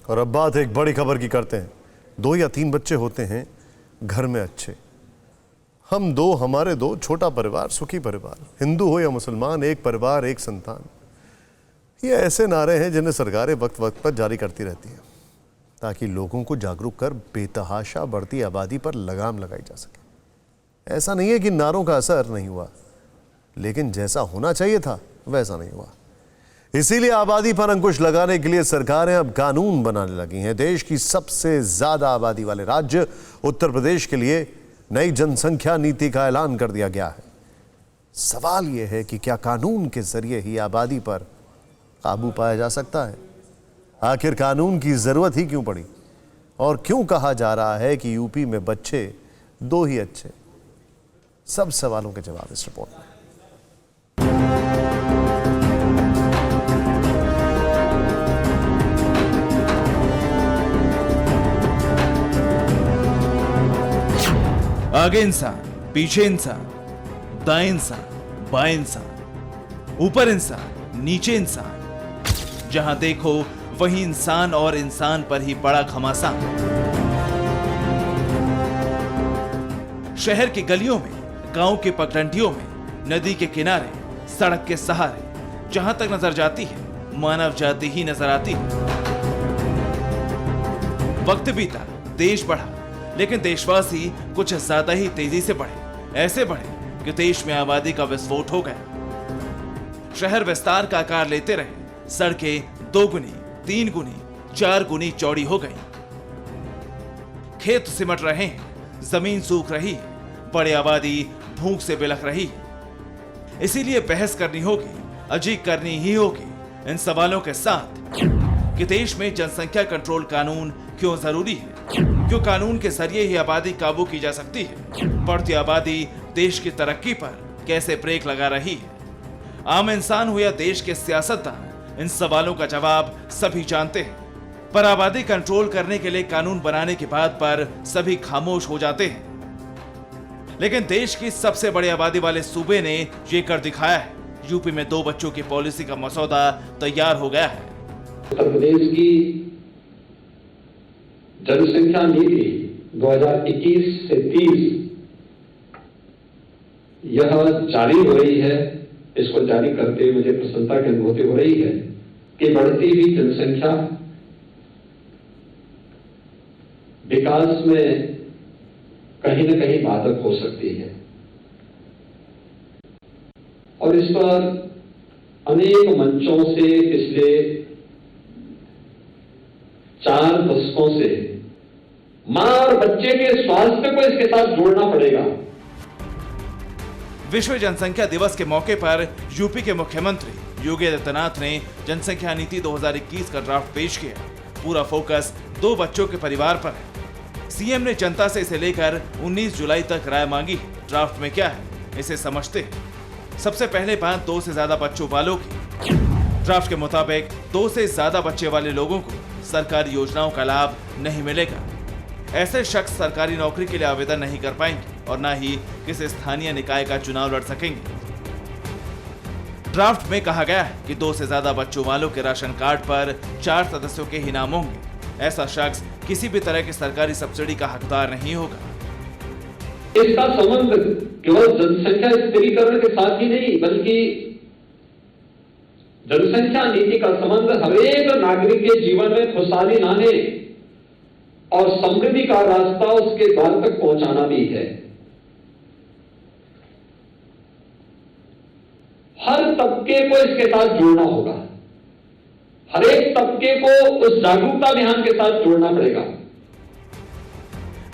और अब बात एक बड़ी खबर की करते हैं। 2 या 3 बच्चे होते हैं घर में अच्छे। हम दो, हमारे दो, छोटा परिवार, सुखी परिवार। हिंदू हो या मुसलमान, एक परिवार एक संतान। ये ऐसे नारे हैं जिन्हें सरकारें वक्त वक्त पर जारी करती रहती हैं ताकि लोगों को जागरूक कर बेतहाशा बढ़ती आबादी पर लगाम लगाई जा सके। ऐसा नहीं है कि नारों का असर नहीं हुआ, लेकिन जैसा होना चाहिए था वैसा नहीं हुआ। इसीलिए आबादी पर अंकुश लगाने के लिए सरकारें अब कानून बनाने लगी हैं। देश की सबसे ज्यादा आबादी वाले राज्य उत्तर प्रदेश के लिए नई जनसंख्या नीति का ऐलान कर दिया गया है। सवाल यह है कि क्या कानून के जरिए ही आबादी पर काबू पाया जा सकता है? आखिर कानून की जरूरत ही क्यों पड़ी और क्यों कहा जा रहा है कि यूपी में बच्चे 2 ही अच्छे? सब सवालों के जवाब इस रिपोर्ट में। आगे इंसान, पीछे इंसान, दाएं इंसान, बाएं इंसान, ऊपर इंसान, नीचे इंसान। जहां देखो वहीं इंसान और इंसान पर ही बड़ा घमासान। शहर की गलियों में, गांव के पगडंडियों में, नदी के किनारे, सड़क के सहारे, जहां तक नजर जाती है मानव जाति ही नजर आती है। वक्त बीता, देश बढ़ा, लेकिन देशवासी कुछ ज्यादा ही तेजी से बढ़े। ऐसे बढ़े कि देश में आबादी का विस्फोट हो गया। शहर विस्तार का आकार लेते रहे, सड़कें 2 गुनी, 3 गुनी, 4 गुनी चौड़ी हो गई। खेत सिमट रहे हैं, जमीन सूख रही है, बड़ी आबादी भूख से बिलख रही है। इसीलिए बहस करनी होगी, अजीब करनी ही होगी इन सवालों के साथ कि देश में जनसंख्या कंट्रोल कानून क्यों जरूरी है। क्यों कानून के जरिए ही आबादी काबू की जा सकती है? बढ़ती आबादी देश की तरक्की पर कैसे ब्रेक लगा रही है? आम इंसान हो या देश के सियासतदान, इन सवालों का जवाब सभी जानते हैं, पर आबादी कंट्रोल करने के लिए कानून बनाने की बात पर सभी खामोश हो जाते हैं। लेकिन देश की सबसे बड़ी आबादी वाले सूबे ने ये कर दिखाया है। यूपी में 2 बच्चों की पॉलिसी का मसौदा तैयार हो गया है। उत्तर प्रदेश की जनसंख्या नीति 2021 से 30 यह जारी हो रही है। इसको जारी करते हुए मुझे प्रसन्नता की अनुभूति हो रही है कि बढ़ती हुई जनसंख्या विकास में कहीं न कहीं बाधक हो सकती है और इस पर अनेक मंचों से पिछले 4 दशकों से मां और बच्चे के स्वास्थ्य को इसके साथ जोड़ना पड़ेगा। विश्व जनसंख्या दिवस के मौके पर यूपी के मुख्यमंत्री योगी आदित्यनाथ ने जनसंख्या नीति 2021 का ड्राफ्ट पेश किया। पूरा फोकस 2 बच्चों के परिवार पर है। सीएम ने जनता से इसे लेकर 19 जुलाई तक राय मांगी। ड्राफ्ट में क्या है, इसे समझते हैं। सबसे पहले बात 2 से ज्यादा बच्चों वालों की। ड्राफ्ट के मुताबिक 2 से ज्यादा बच्चे वाले लोगों को सरकारी योजनाओं का लाभ नहीं मिलेगा। ऐसे शख्स सरकारी नौकरी के लिए आवेदन नहीं कर पाएंगे और न ही किसी स्थानीय निकाय का चुनाव लड़ सकेंगे। ड्राफ्ट में कहा गया है कि 2 से ज्यादा बच्चों वालों के राशन कार्ड पर 4 सदस्यों के ही नाम होंगे। ऐसा शख्स किसी भी तरह की सरकारी सब्सिडी का हकदार नहीं होगा। इसका संबंध केवल जनसंख्या स्थिरीकरण के साथ ही नहीं, बल्कि जनसंख्या नीति का संबंध हर एक नागरिक के जीवन में खुशहाली लाने और समृद्धि का रास्ता उसके द्वार तक पहुंचाना भी है। हर तबके को इसके साथ जोड़ना होगा। हर एक तबके को उस जागरूकता अभियान के साथ जोड़ना पड़ेगा।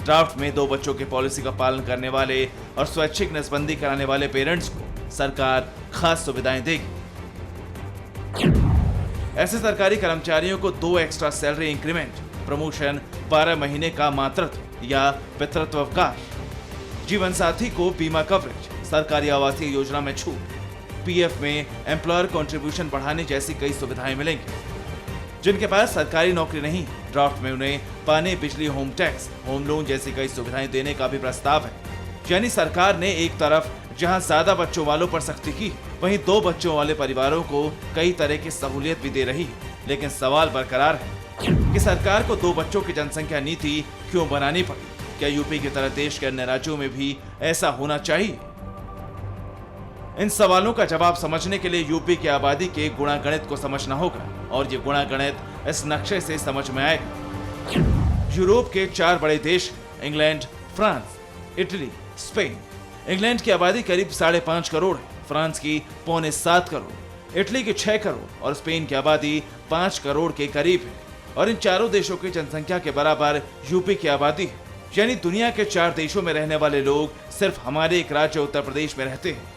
ड्राफ्ट में 2 बच्चों की पॉलिसी का पालन करने वाले और स्वैच्छिक नसबंदी कराने वाले पेरेंट्स को सरकार खास सुविधाएं देगी। ऐसे सरकारी कर्मचारियों को 2 एक्स्ट्रा सैलरी इंक्रीमेंट, प्रमोशन, 12 महीने का मातृत्व या पितृत्व अवकाश, जीवन साथी को बीमा कवरेज, सरकारी आवासीय योजना में छूट, पीएफ में एम्प्लॉयर कंट्रीब्यूशन बढ़ाने जैसी कई सुविधाएं मिलेंगी। जिनके पास सरकारी नौकरी नहीं, ड्राफ्ट में उन्हें पानी, बिजली, होम टैक्स, होम लोन जैसी कई सुविधाएं देने का भी प्रस्ताव है। यानी सरकार ने एक तरफ जहां ज्यादा बच्चों वालों पर सख्ती की, वहीं 2 बच्चों वाले परिवारों को कई तरह की सहूलियत भी दे रही है। लेकिन सवाल बरकरार है कि सरकार को 2 बच्चों की जनसंख्या नीति क्यों बनानी पड़ी। क्या यूपी की तरह देश के अन्य राज्यों में भी ऐसा होना चाहिए? इन सवालों का जवाब समझने के लिए यूपी की आबादी के गुणागणित को समझना होगा और ये गुणागणित इस नक्शे से समझ में आएगा। यूरोप के 4 बड़े देश England, France, Italy, Spain. England की आबादी करीब 5.5 करोड़ है, फ्रांस की 6.25 करोड़, इटली की 6 करोड़ और स्पेन की आबादी 5 करोड़ के करीब है। और इन चारों देशों की जनसंख्या के बराबर यूपी की आबादी है। यानी दुनिया के 4 देशों में रहने वाले लोग सिर्फ हमारे एक राज्य उत्तर प्रदेश में रहते हैं।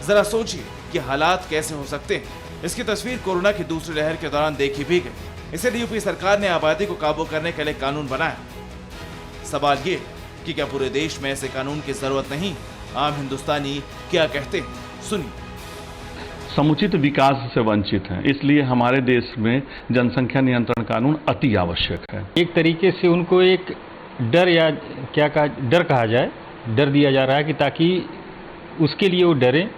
जरा सोचिए कि हालात कैसे हो सकते हैं। इसकी तस्वीर कोरोना की दूसरी लहर के दौरान देखी भी गई। इसलिए यूपी सरकार ने आबादी को काबू करने के लिए कानून बनाया। सवाल ये है कि क्या पूरे देश में ऐसे कानून की जरूरत नहीं? आम हिंदुस्तानी क्या कहते हैं, सुनिए। समुचित विकास से वंचित हैं, इसलिए हमारे देश में जनसंख्या नियंत्रण कानून अति आवश्यक है। एक तरीके से उनको एक डर या डर कहा जाए, डर दिया जा रहा है कि ताकि उसके लिए वो डरें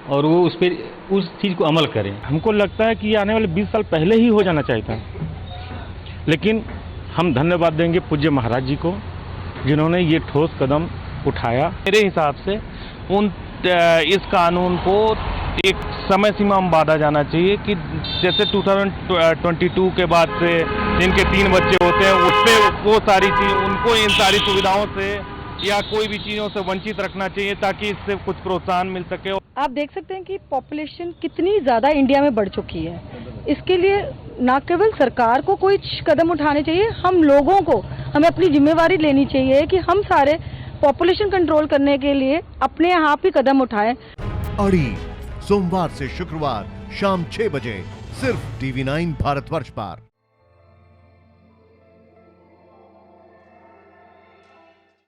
और वो उस चीज़ को अमल करें। हमको लगता है कि ये आने वाले 20 साल पहले ही हो जाना चाहिए था, लेकिन हम धन्यवाद देंगे पूज्य महाराज जी को जिन्होंने ये ठोस कदम उठाया। मेरे हिसाब से इस कानून को एक समय सीमा में बांधा जाना चाहिए कि जैसे 2022 के बाद से जिनके 3 बच्चे होते हैं उस पर वो सारी चीज उनको इन सारी सुविधाओं से या कोई भी चीज़ों से वंचित रखना चाहिए ताकि इससे कुछ प्रोत्साहन मिल सके। आप देख सकते हैं कि पॉपुलेशन कितनी ज़्यादा इंडिया में बढ़ चुकी है। इसके लिए न केवल सरकार को कोई कदम उठाने चाहिए, हम लोगों को हमें अपनी जिम्मेवारी लेनी चाहिए कि हम सारे पॉपुलेशन कंट्रोल करने के लिए अपने आप ही कदम उठाएं। अड़ी सोमवार से शुक्रवार शाम 6 बजे सिर्फ TV9 भारतवर्ष पर।